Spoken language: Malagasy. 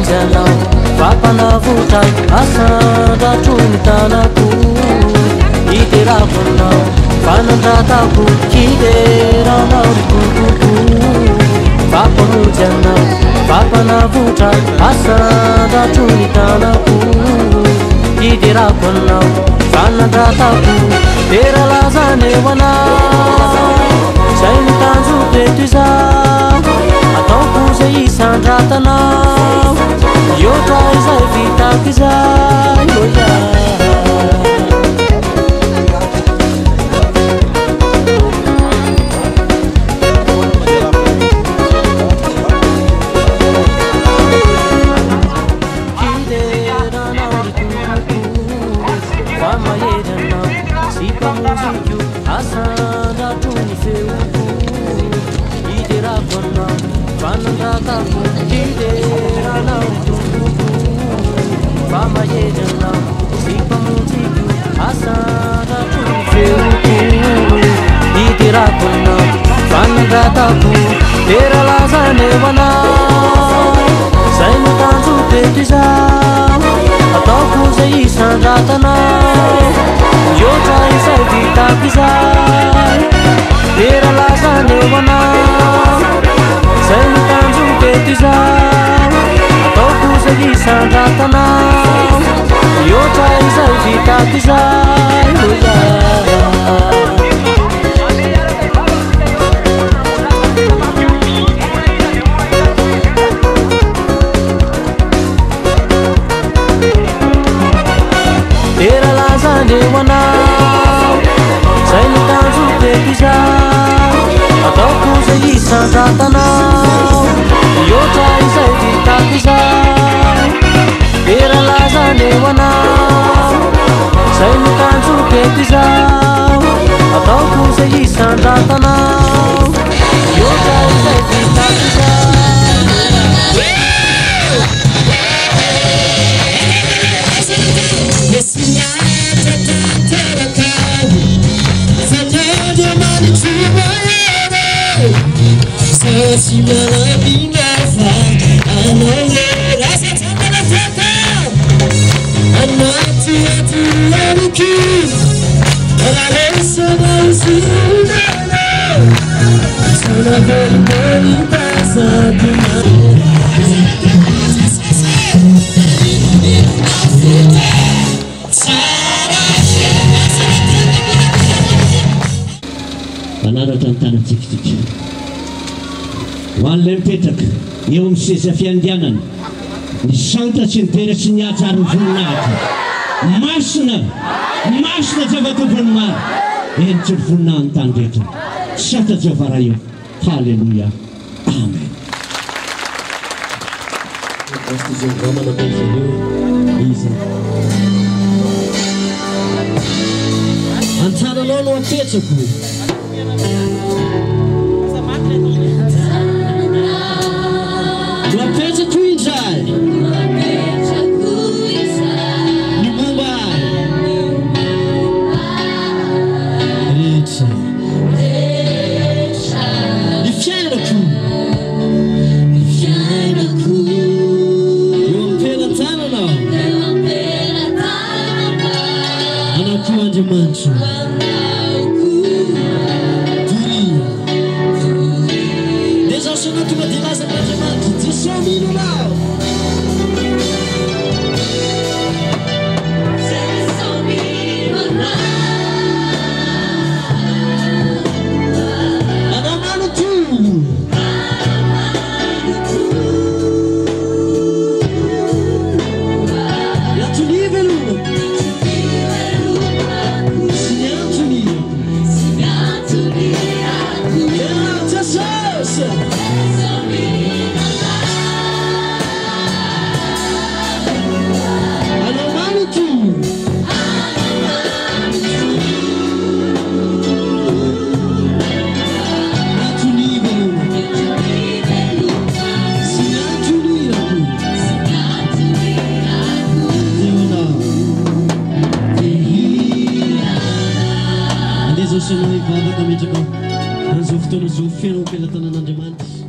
fampamonjanao fampanavotra asandratrony tanako iterakonao fanandratako kideranao rikokoko fampamonjanao fampanavotra asandratrony tanako iterakonao fanandratako teralazany eo anao zay mitanjoteto izao ataoko zay isandratanao iotra izay vitako izay oia kideranao rikokoko famaheranao sy mpamoziko asandratrony feoko iterakonao fanandratako kideranao rikokoko famaheranao sy mpamoziko asandratrony feoko iterakonao fanandratako teralazany eo anao zay mitanjoteto izao ataoko zay isandratanao iotra izay vitako izay teralazany eo anao zay mitanjoteto izao ataoko zay isandratanao iotra izay vitako izay oia teralazany eo anao zay mitanjoteto izao ataoko zay isandratanao iotra izay vitako izay teralazany eo anao zay mitanjoteto izao ataoko zay isandratanao iotra izay vitako izay Si malabinafa anawera satanafaka anatiatuaruki alaresanausinana sanavelmoipasatuma manaratra ny tanatsikitika hoan'ilay mipetraka eo amin'ny seza fiandianana ny santa sy ny tera sy ny atsary ny voninahitra masina javatopany maro enitsy ny voninahiny tany rehetra sata javara eo halleloia amen antsananao no apetsako Wapecha kuizai ni mumbai recha ni fiaina ku yompela tana no anaku anje manchu tu me dirás a tu te sommes là Fotoam-bavaka mitraka an'izao fotoana izao feno ampelantanan'Andriamanitra.